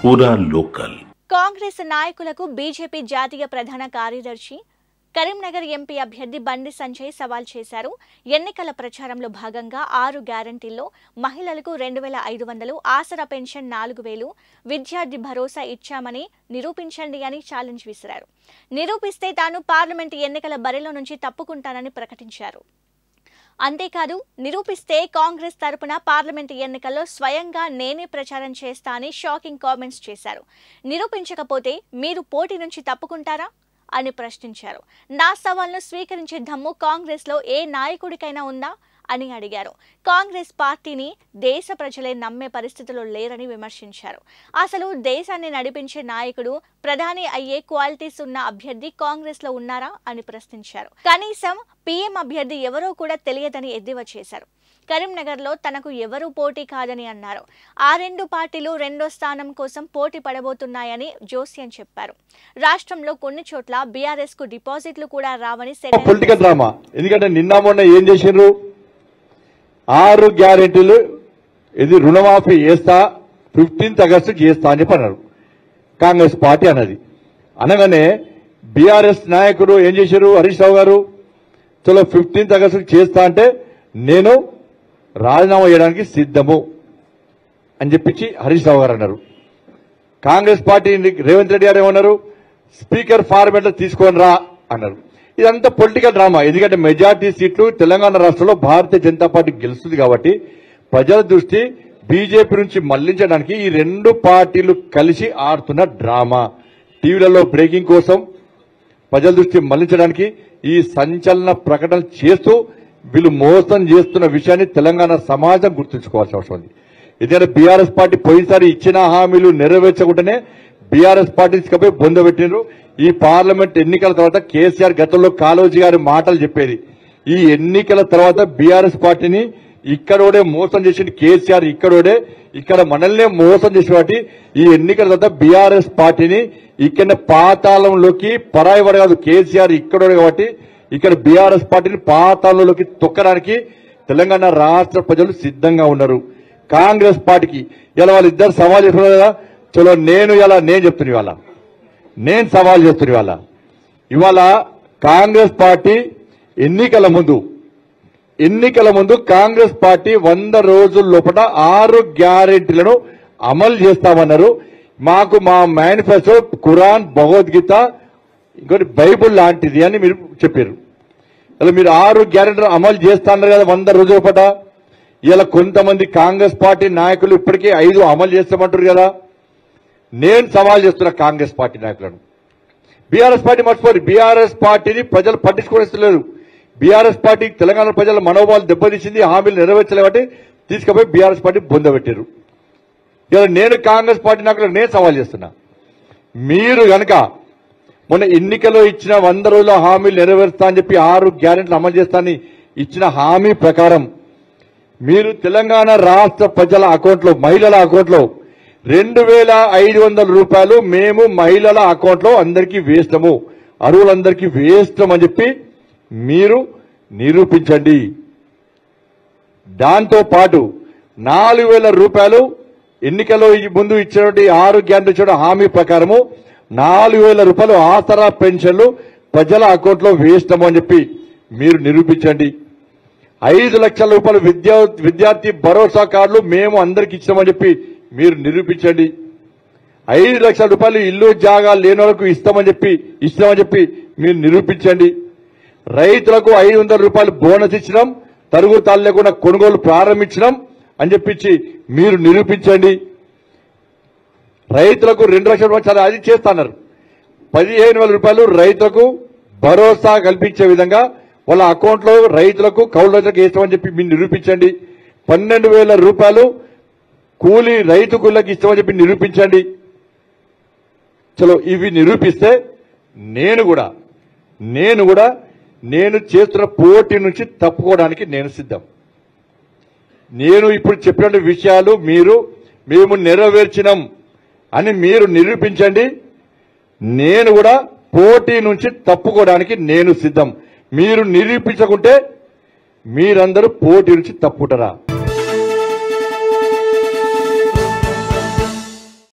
పూరా లోకల్. కాంగ్రెస్ నాయకులకు బీజేపీ జాతీయ ప్రధాన కార్యదర్శి కరీంనగర్ ఎంపీ అభ్యర్థి బండి సంజయ్ సవాల్ చేశారు. ఎన్నికల ప్రచారంలో భాగంగా 6 గ్యారంటీల్లో మహిళలకు 2500, ఆసరా పెన్షన్ 4000, విద్యార్థి భరోసా ఇచ్చామని నిరూపించండి అని ఛాలెంజ్ విసిరారు. నిరూపిస్తే తాను పార్లమెంటు ఎన్నికల బరిలో నుంచి తప్పుకుంటానని ప్రకటించారు. అంతేకాదు, నిరూపిస్తే కాంగ్రెస్ తరపున పార్లమెంటు ఎన్నికల్లో స్వయంగా నేనే ప్రచారం చేస్తా అని షాకింగ్ కామెంట్స్ చేశారు. నిరూపించకపోతే మీరు పోటీ నుంచి తప్పుకుంటారా అని ప్రశ్నించారు. నా సవాల్ను స్వీకరించే దమ్ము కాంగ్రెస్ లో ఏ నాయకుడికైనా ఉందా అని అడిగారు. కాంగ్రెస్ పార్టీని దేశ ప్రజలే నమ్మే పరిస్థితిలో లేరని విమర్శించారు. అసలు దేశాన్ని నడిపించే నాయకుడు, ప్రధాని అయ్యే క్వాలిటీస్ ఉన్న అభ్యర్థి కాంగ్రెస్ లో ఉన్నారా అని ప్రశ్నించారు. కనీసం పీఎం అభ్యర్థి ఎవరో కూడా తెలియదని ఎద్దేవా చేశారు. కరీంనగర్ లో తనకు ఎవరూ పోటీ కాదని అన్నారు. ఆ 2 పార్టీలు 2వ స్థానం కోసం పోటీ పడబోతున్నాయని జోస్యన్ చెప్పారు. రాష్ట్రంలో కొన్ని చోట్ల బీఆర్ఎస్ కు డిపాజిట్లు కూడా రావని పొలిటికల్ డ్రామా. ఎందుకంటే నిన్న మొన్న ఏం చేసిండ్రు, 6 గ్యారెంటీలు ఇది రుణమాఫీ చేస్తా 15th ఆగస్టు చేస్తా అని చెప్పి అన్నారు. కాంగ్రెస్ పార్టీ అన్నది అనగానే బీఆర్ఎస్ నాయకుడు ఏం చేశారు, హరీష్ రావు గారు, చలో 15th ఆగస్టు చేస్తా అంటే నేను రాజీనామా చేయడానికి సిద్ధము అని చెప్పించి హరీష్ రావు గారు అన్నారు. కాంగ్రెస్ పార్టీ రేవంత్ రెడ్డి గారు ఏమన్నారు, స్పీకర్ ఫార్మేట్ లో తీసుకొని రా అన్నారు. ఇదంతా పొలిటికల్ డ్రామా. ఎందుకంటే మెజార్టీ సీట్లు తెలంగాణ రాష్ట్రంలో భారతీయ జనతా పార్టీ గెలుస్తుంది కాబట్టి ప్రజల దృష్టి బీజేపీ నుంచి మళ్లించడానికి ఈ 2 పార్టీలు కలిసి ఆడుతున్న డ్రామా. టీవీలలో బ్రేకింగ్ కోసం ప్రజల దృష్టి మళ్లించడానికి ఈ సంచలన ప్రకటన చేస్తూ వీళ్ళు మోసం చేస్తున్న విషయాన్ని తెలంగాణ సమాజం గుర్తుంచుకోవాల్సిన అవసరం ఉంది. ఎందుకంటే బీఆర్ఎస్ పార్టీ పోయినసారి ఇచ్చిన హామీలు నెరవేర్చకుండానే బీఆర్ఎస్ పార్టీ తీసుకుపోయి బొందబెట్టినారు. ఈ పార్లమెంట్ ఎన్నికల తర్వాత కేసీఆర్ గతంలో కాళోజీ గారి మాటలు చెప్పేది, ఈ ఎన్నికల తర్వాత బీఆర్ఎస్ పార్టీని ఇక్కడోడే మోసం చేసింది కేసీఆర్, ఇక్కడ మనల్నే మోసం చేసిన వాటి ఈ ఎన్నికల తర్వాత బీఆర్ఎస్ పార్టీని ఇక్కడ పాతాళంలోకి పరాయవాడు కాదు కేసీఆర్ ఇక్కడోడే కాబట్టి ఇక్కడ బీఆర్ఎస్ పార్టీని పాతాళంలోకి తొక్కడానికి తెలంగాణ రాష్ట్ర ప్రజలు సిద్ధంగా ఉన్నారు. కాంగ్రెస్ పార్టీకి ఇలా వాళ్ళిద్దరు సవాల్ చేస్తున్నారు కదా, చలో నేను చెప్తున్నా, నేను సవాల్ చేస్తున్నా. ఇవాళ కాంగ్రెస్ పార్టీ ఎన్నికల ముందు కాంగ్రెస్ పార్టీ 100 రోజుల లోపల 6 గ్యారెంటీలను అమలు చేస్తామన్నారు. మాకు మా మేనిఫెస్టో ఖురాన్, భగవద్గీత, ఇంకోటి బైబుల్ లాంటిది అని మీరు చెప్పారు. ఇలా మీరు 6 గ్యారెంటీలు అమలు చేస్తాన్నారు కదా 100 రోజుల లోపల. ఇలా కొంతమంది కాంగ్రెస్ పార్టీ నాయకులు ఇప్పటికే 5 అమలు చేస్తామంటారు కదా. నేను సవాల్ చేస్తున్నా కాంగ్రెస్ పార్టీ నాయకులను, బీఆర్ఎస్ పార్టీ మర్చిపోరు, బీఆర్ఎస్ పార్టీని ప్రజలు పట్టించుకోలేదు. బీఆర్ఎస్ పార్టీ తెలంగాణ ప్రజల మనోభావాలు దెబ్బతీసింది, హామీలు నెరవేర్చలేబట్టి తీసుకుపోయి బీఆర్ఎస్ పార్టీ బొందబెట్టారు. ఇలా నేను కాంగ్రెస్ పార్టీ నాయకులను నేను సవాల్ చేస్తున్నా, మీరు గనక మొన్న ఎన్నికల్లో ఇచ్చిన 100 రోజుల హామీలు నెరవేరుస్తా అని చెప్పి 6 గ్యారెంటీలు అమలు చేస్తానని ఇచ్చిన హామీ ప్రకారం మీరు తెలంగాణ రాష్ట్ర ప్రజల అకౌంట్లో, మహిళల అకౌంట్లో 2500 రూపాయలు మేము మహిళల అకౌంట్లో అందరికీ వేస్తాము, అర్హులందరికీ వేస్తామని చెప్పి మీరు నిరూపించండి. దాంతో పాటు 4000 రూపాయలు ఎన్నికల్లో ముందు ఇచ్చినటువంటి 6 గ్యారెంటీ ఇచ్చిన హామీ ప్రకారము 4000 రూపాయలు ఆసరా పెన్షన్లు ప్రజల అకౌంట్లో వేస్తాము అని చెప్పి మీరు నిరూపించండి. 5 లక్షల రూపాయలు విద్యార్థి భరోసా కార్డులు మేము అందరికి ఇచ్చామని చెప్పి మీరు నిరూపించండి. 5 లక్షల రూపాయలు ఇల్లు జాగా లేని వాళ్ళకు ఇస్తామని చెప్పి మీరు నిరూపించండి. రైతులకు 500 రూపాయలు బోనస్ ఇచ్చినాం, తరుగు తాళ్ళు లేకుండా కొనుగోలు ప్రారంభించినాం అని చెప్పించి మీరు నిరూపించండి. రైతులకు 2 లక్షల రూపాయలు అది చేస్తున్నారు. 15,000 రూపాయలు రైతులకు భరోసా కల్పించే విధంగా వాళ్ళ అకౌంట్లో రైతులకు, కౌలు రైతులకు వేస్తామని చెప్పి మీరు నిరూపించండి. 12,000 రూపాయలు రైతు కూలీలకు ఇస్తామని చెప్పి నిరూపించండి. చలో ఇవి నిరూపిస్తే నేను చేస్తున్న పోటీ నుంచి తప్పుకోవడానికి నేను సిద్ధం. నేను ఇప్పుడు చెప్పిన విషయాలు మేము నెరవేర్చినాం అని మీరు నిరూపించండి. నేను కూడా పోటీ నుంచి తప్పుకోవడానికి నేను సిద్ధం. మీరు నిరూపించకుంటే మీరందరూ పోటీ నుంచి తప్పుకుంటారా?